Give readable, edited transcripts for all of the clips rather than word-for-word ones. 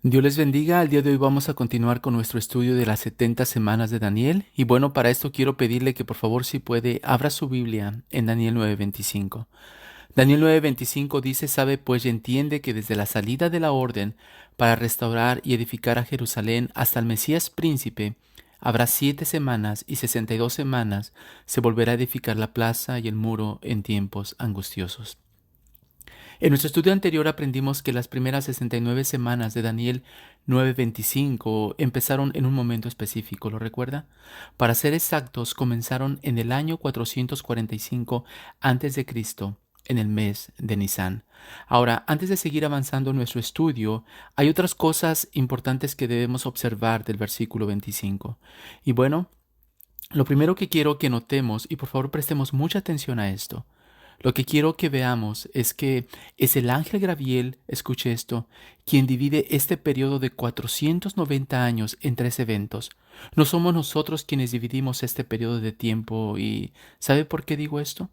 Dios les bendiga. El día de hoy vamos a continuar con nuestro estudio de las 70 semanas de Daniel. Y bueno, para esto quiero pedirle que por favor, si puede, abra su Biblia en Daniel 9:25. Daniel 9:25 dice: Sabe pues y entiende que desde la salida de la orden para restaurar y edificar a Jerusalén hasta el Mesías príncipe, habrá 7 semanas y 62 semanas se volverá a edificar la plaza y el muro en tiempos angustiosos. En nuestro estudio anterior aprendimos que las primeras 69 semanas de Daniel 9:25 empezaron en un momento específico, ¿lo recuerda? Para ser exactos, comenzaron en el año 445 a.C., en el mes de Nisan. Ahora, antes de seguir avanzando en nuestro estudio, hay otras cosas importantes que debemos observar del versículo 25. Y bueno, lo primero que quiero que notemos, y por favor prestemos mucha atención a esto, lo que quiero que veamos es que es el ángel Gabriel, escuche esto, quien divide este periodo de 490 años en 3 eventos. No somos nosotros quienes dividimos este periodo de tiempo. ¿Y sabe por qué digo esto?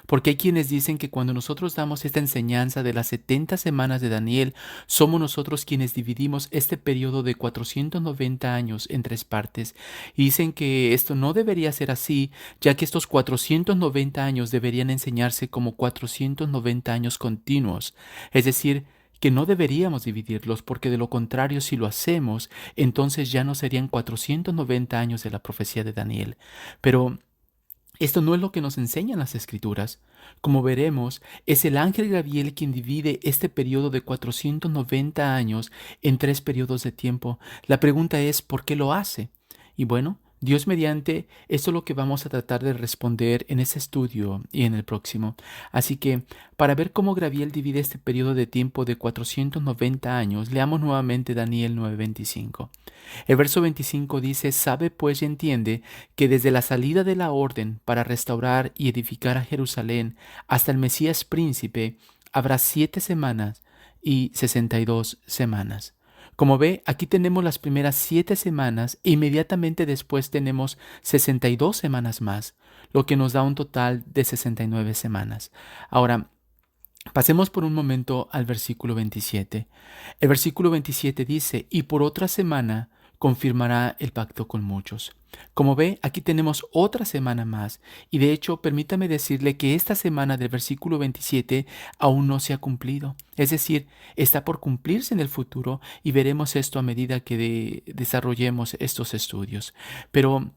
Porque hay quienes dicen que cuando nosotros damos esta enseñanza de las 70 semanas de Daniel, somos nosotros quienes dividimos este periodo de 490 años en 3 partes. Y dicen que esto no debería ser así, ya que estos 490 años deberían enseñarse como 490 años continuos. Es decir, que no deberíamos dividirlos, porque de lo contrario, si lo hacemos, entonces ya no serían 490 años de la profecía de Daniel. Pero esto no es lo que nos enseñan las Escrituras. Como veremos, es el ángel Gabriel quien divide este periodo de 490 años en 3 periodos de tiempo. La pregunta es, ¿por qué lo hace? Y bueno, Dios mediante, esto es lo que vamos a tratar de responder en este estudio y en el próximo. Así que, para ver cómo Gabriel divide este periodo de tiempo de 490 años, leamos nuevamente Daniel 9:25. El verso 25 dice: Sabe pues y entiende que desde la salida de la orden para restaurar y edificar a Jerusalén hasta el Mesías príncipe habrá 7 semanas y 62 semanas. Como ve, aquí tenemos las primeras 7 semanas e inmediatamente después tenemos 62 semanas más, lo que nos da un total de 69 semanas. Ahora, pasemos por un momento al versículo 27. El versículo 27 dice: Y por otra semana confirmará el pacto con muchos. Como ve, aquí tenemos otra semana más, y de hecho permítame decirle que esta semana del versículo 27 aún no se ha cumplido. Es decir, está por cumplirse en el futuro, y veremos esto a medida que desarrollemos estos estudios. Pero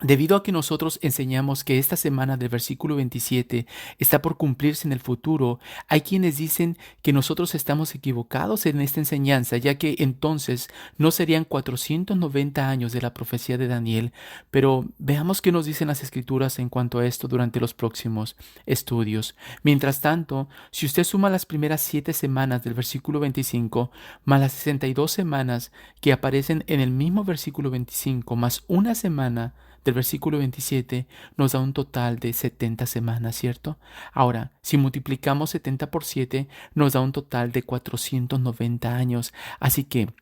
debido a que nosotros enseñamos que esta semana del versículo 27 está por cumplirse en el futuro, hay quienes dicen que nosotros estamos equivocados en esta enseñanza, ya que entonces no serían 490 años de la profecía de Daniel. Pero veamos qué nos dicen las Escrituras en cuanto a esto durante los próximos estudios. Mientras tanto, si usted suma las primeras 7 semanas del versículo 25, más las 62 semanas que aparecen en el mismo versículo 25, más una semana del versículo 27, nos da un total de 70 semanas, ¿cierto? Ahora, si multiplicamos 70 por 7, nos da un total de 490 años. Así que,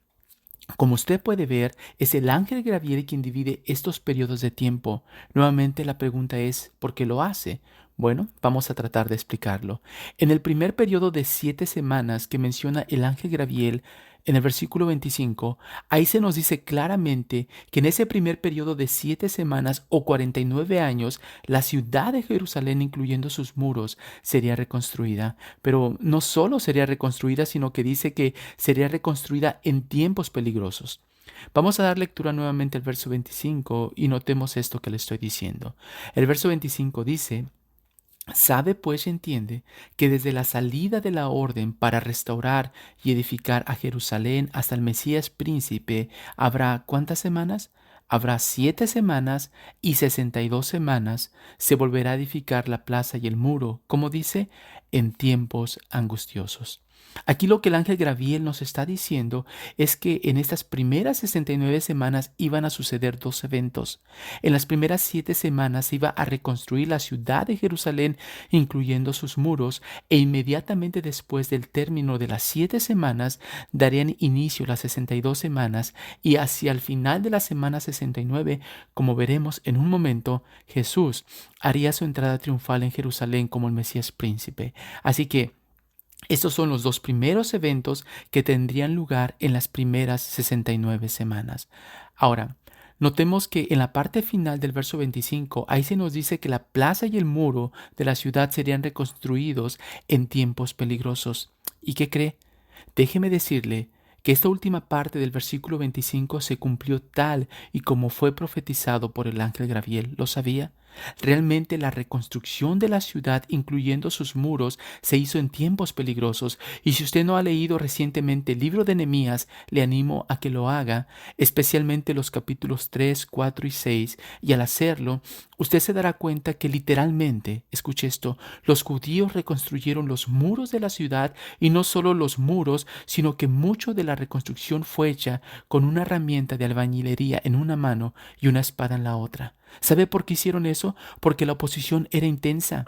como usted puede ver, es el ángel Gabriel quien divide estos periodos de tiempo. Nuevamente la pregunta es, ¿por qué lo hace? Bueno, vamos a tratar de explicarlo. En el primer periodo de 7 semanas que menciona el ángel Gabriel, en el versículo 25, ahí se nos dice claramente que en ese primer periodo de 7 semanas o 49 años, la ciudad de Jerusalén, incluyendo sus muros, sería reconstruida. Pero no solo sería reconstruida, sino que dice que sería reconstruida en tiempos peligrosos. Vamos a dar lectura nuevamente al verso 25 y notemos esto que le estoy diciendo. El verso 25 dice: Sabe pues y entiende que desde la salida de la orden para restaurar y edificar a Jerusalén hasta el Mesías príncipe habrá ¿cuántas semanas? Habrá 7 semanas y 62 semanas se volverá a edificar la plaza y el muro, como dice, en tiempos angustiosos. Aquí lo que el ángel Gabriel nos está diciendo es que en estas primeras 69 semanas iban a suceder 2 eventos. En las primeras 7 semanas se iba a reconstruir la ciudad de Jerusalén, incluyendo sus muros, e inmediatamente después del término de las 7 semanas darían inicio las 62 semanas, y hacia el final de la semana 69, como veremos en un momento, Jesús haría su entrada triunfal en Jerusalén como el Mesías príncipe. Así que Estos son los dos primeros eventos que tendrían lugar en las primeras 69 semanas. Ahora, notemos que en la parte final del verso 25, ahí se nos dice que la plaza y el muro de la ciudad serían reconstruidos en tiempos peligrosos. ¿Y qué cree? Déjeme decirle que esta última parte del versículo 25 se cumplió tal y como fue profetizado por el ángel Gabriel. ¿Lo sabía? Realmente la reconstrucción de la ciudad, incluyendo sus muros, se hizo en tiempos peligrosos, y si usted no ha leído recientemente el libro de Nehemías, le animo a que lo haga, especialmente los capítulos 3, 4 y 6, y al hacerlo, usted se dará cuenta que literalmente, escuche esto, los judíos reconstruyeron los muros de la ciudad, y no solo los muros, sino que mucho de la reconstrucción fue hecha con una herramienta de albañilería en una mano y una espada en la otra. ¿Sabe por qué hicieron eso? Porque la oposición era intensa.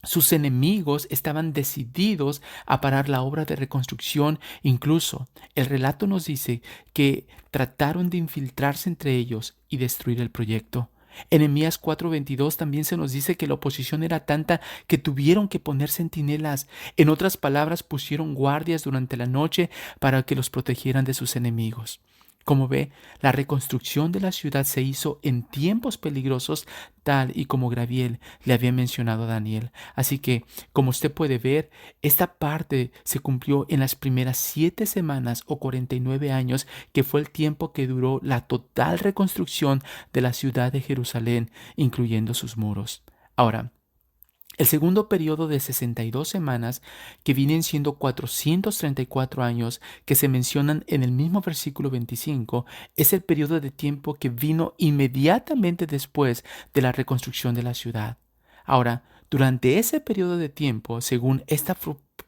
Sus enemigos estaban decididos a parar la obra de reconstrucción. Incluso el relato nos dice que trataron de infiltrarse entre ellos y destruir el proyecto. En Nehemías 4:22 también se nos dice que la oposición era tanta que tuvieron que poner centinelas. En otras palabras, pusieron guardias durante la noche para que los protegieran de sus enemigos. Como ve, la reconstrucción de la ciudad se hizo en tiempos peligrosos, tal y como Gabriel le había mencionado a Daniel. Así que, como usted puede ver, esta parte se cumplió en las primeras 7 semanas o 49 años, que fue el tiempo que duró la total reconstrucción de la ciudad de Jerusalén, incluyendo sus muros. Ahora, el segundo periodo de 62 semanas, que vienen siendo 434 años, que se mencionan en el mismo versículo 25, es el periodo de tiempo que vino inmediatamente después de la reconstrucción de la ciudad. Ahora, durante ese periodo de tiempo, según esta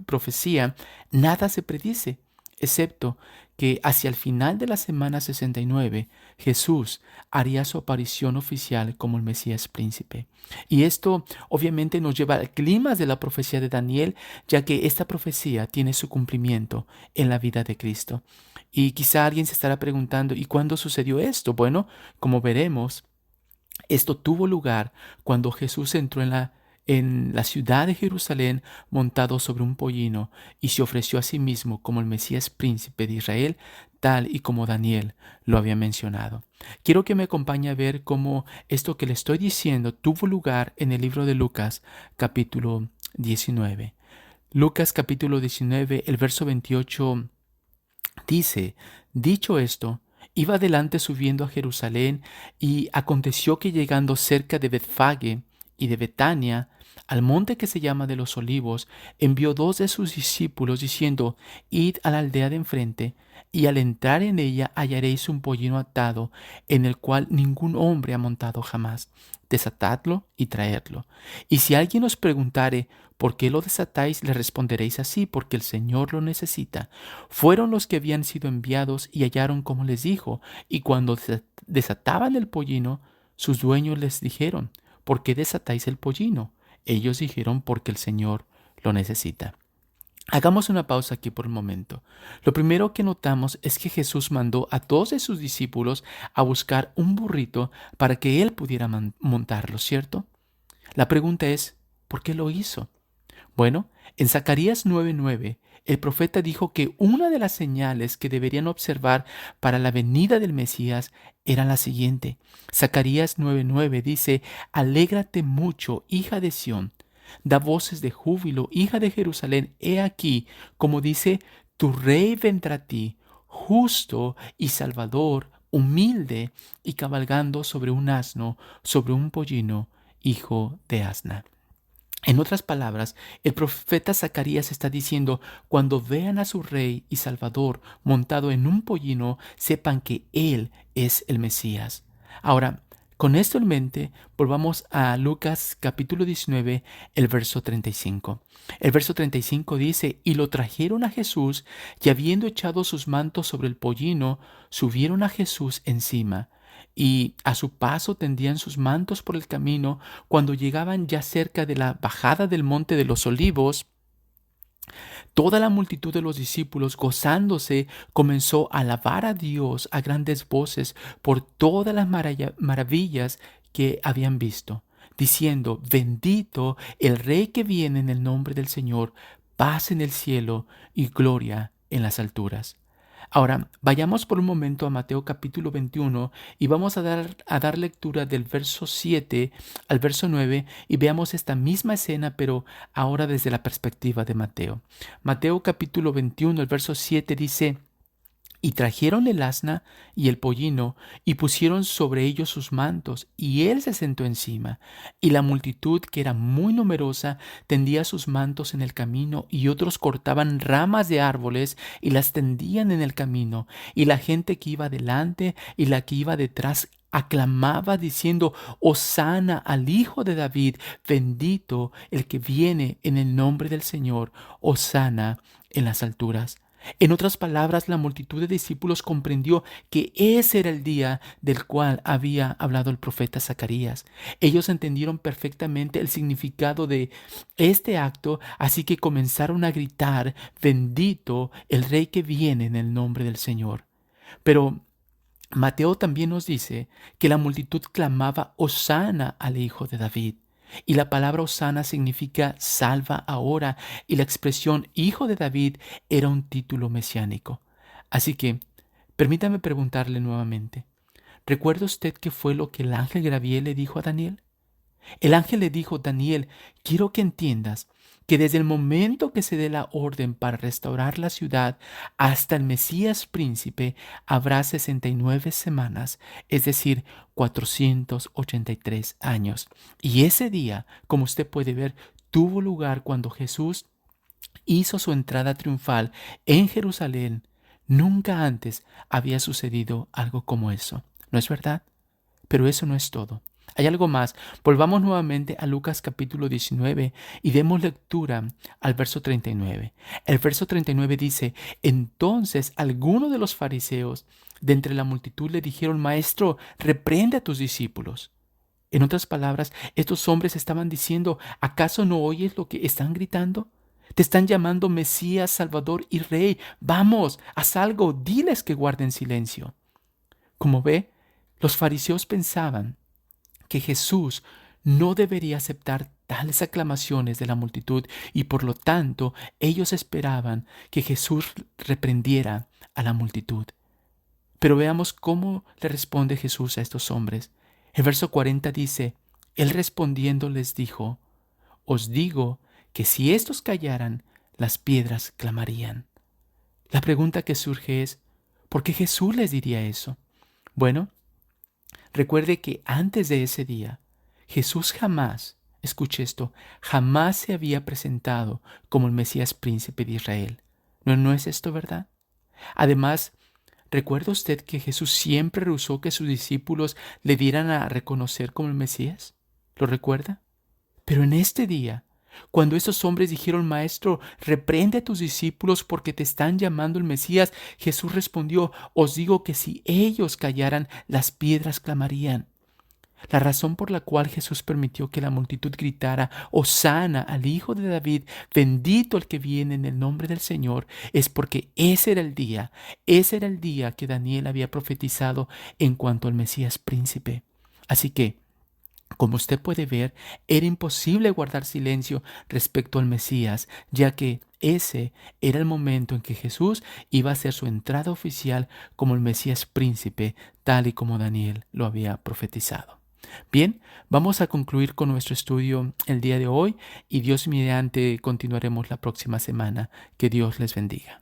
profecía, nada se predice, excepto que hacia el final de la semana 69, Jesús haría su aparición oficial como el Mesías príncipe. Y esto obviamente nos lleva al clímax de la profecía de Daniel, ya que esta profecía tiene su cumplimiento en la vida de Cristo. Y quizá alguien se estará preguntando, ¿y cuándo sucedió esto? Bueno, como veremos, esto tuvo lugar cuando Jesús entró en la ciudad de Jerusalén montado sobre un pollino y se ofreció a sí mismo como el Mesías príncipe de Israel, tal y como Daniel lo había mencionado. Quiero que me acompañe a ver cómo esto que le estoy diciendo tuvo lugar en el libro de Lucas, capítulo 19. Lucas capítulo 19, el verso 28 dice: dicho esto, iba adelante subiendo a Jerusalén, y aconteció que llegando cerca de Betfage y de Betania, al monte que se llama de los Olivos, envió dos de sus discípulos diciendo: id a la aldea de enfrente, y al entrar en ella hallaréis un pollino atado, en el cual ningún hombre ha montado jamás. Desatadlo y traedlo. Y si alguien os preguntare: ¿por qué lo desatáis?, le responderéis así: porque el Señor lo necesita. Fueron los que habían sido enviados y hallaron como les dijo, y cuando desataban el pollino, sus dueños les dijeron: ¿por qué desatáis el pollino? Ellos dijeron: porque el Señor lo necesita. Hagamos una pausa aquí por un momento. Lo primero que notamos es que Jesús mandó a dos de sus discípulos a buscar un burrito para que él pudiera montarlo, ¿cierto? La pregunta es, ¿por qué lo hizo? Bueno, en Zacarías 9:9, el profeta dijo que una de las señales que deberían observar para la venida del Mesías era la siguiente. Zacarías 9:9 dice: alégrate mucho, hija de Sión, da voces de júbilo, hija de Jerusalén, he aquí, como dice, tu rey vendrá a ti, justo y salvador, humilde y cabalgando sobre un asno, sobre un pollino, hijo de asna. En otras palabras, el profeta Zacarías está diciendo: cuando vean a su rey y salvador montado en un pollino, sepan que él es el Mesías. Ahora, con esto en mente, volvamos a Lucas capítulo 19, el verso 35. El verso 35 dice: y lo trajeron a Jesús, y habiendo echado sus mantos sobre el pollino, subieron a Jesús encima. Y a su paso tendían sus mantos por el camino. Cuando llegaban ya cerca de la bajada del monte de los Olivos, toda la multitud de los discípulos, gozándose, comenzó a alabar a Dios a grandes voces por todas las maravillas que habían visto, diciendo: bendito el Rey que viene en el nombre del Señor, paz en el cielo y gloria en las alturas. Ahora, vayamos por un momento a Mateo capítulo 21 y vamos a dar lectura del verso 7 al verso 9 y veamos esta misma escena, pero ahora desde la perspectiva de Mateo. Mateo capítulo 21, el verso 7 dice: y trajeron el asna y el pollino, y pusieron sobre ellos sus mantos, y él se sentó encima. Y la multitud, que era muy numerosa, tendía sus mantos en el camino, y otros cortaban ramas de árboles y las tendían en el camino. Y la gente que iba delante y la que iba detrás aclamaba diciendo: Hosana al Hijo de David, bendito el que viene en el nombre del Señor, Hosana en las alturas. En otras palabras, la multitud de discípulos comprendió que ese era el día del cual había hablado el profeta Zacarías. Ellos entendieron perfectamente el significado de este acto, así que comenzaron a gritar: bendito el Rey que viene en el nombre del Señor. Pero Mateo también nos dice que la multitud clamaba Hosana al Hijo de David. Y la palabra Hosana significa salva ahora, y la expresión Hijo de David era un título mesiánico. Así que, permítame preguntarle nuevamente, ¿recuerda usted qué fue lo que el ángel Gabriel le dijo a Daniel? El ángel le dijo: Daniel, quiero que entiendas que desde el momento que se dé la orden para restaurar la ciudad hasta el Mesías príncipe habrá 69 semanas, es decir, 483 años. Y ese día, como usted puede ver, tuvo lugar cuando Jesús hizo su entrada triunfal en Jerusalén. Nunca antes había sucedido algo como eso, ¿no es verdad? Pero eso no es todo. Hay algo más. Volvamos nuevamente a Lucas capítulo 19 y demos lectura al verso 39. El verso 39 dice: entonces algunos de los fariseos de entre la multitud le dijeron: Maestro, reprende a tus discípulos. En otras palabras, estos hombres estaban diciendo: ¿acaso no oyes lo que están gritando? Te están llamando Mesías, Salvador y Rey. Vamos, haz algo, diles que guarden silencio. Como ve, los fariseos pensaban que Jesús no debería aceptar tales aclamaciones de la multitud y por lo tanto ellos esperaban que Jesús reprendiera a la multitud. Pero veamos cómo le responde Jesús a estos hombres. El verso 40 dice: Él respondiendo les dijo: os digo que si estos callaran, las piedras clamarían. La pregunta que surge es: ¿por qué Jesús les diría eso? Bueno, recuerde que antes de ese día, Jesús jamás, escuche esto, jamás se había presentado como el Mesías príncipe de Israel. ¿No es esto verdad? Además, ¿recuerda usted que Jesús siempre rehusó que sus discípulos le dieran a reconocer como el Mesías? ¿Lo recuerda? Pero en este día, cuando esos hombres dijeron: Maestro, reprende a tus discípulos porque te están llamando el Mesías, Jesús respondió: os digo que si ellos callaran, las piedras clamarían. La razón por la cual Jesús permitió que la multitud gritara: Hosana al Hijo de David, bendito el que viene en el nombre del Señor, es porque ese era el día que Daniel había profetizado en cuanto al Mesías príncipe. Así que, como usted puede ver, era imposible guardar silencio respecto al Mesías, ya que ese era el momento en que Jesús iba a hacer su entrada oficial como el Mesías príncipe, tal y como Daniel lo había profetizado. Bien, vamos a concluir con nuestro estudio el día de hoy y Dios mediante continuaremos la próxima semana. Que Dios les bendiga.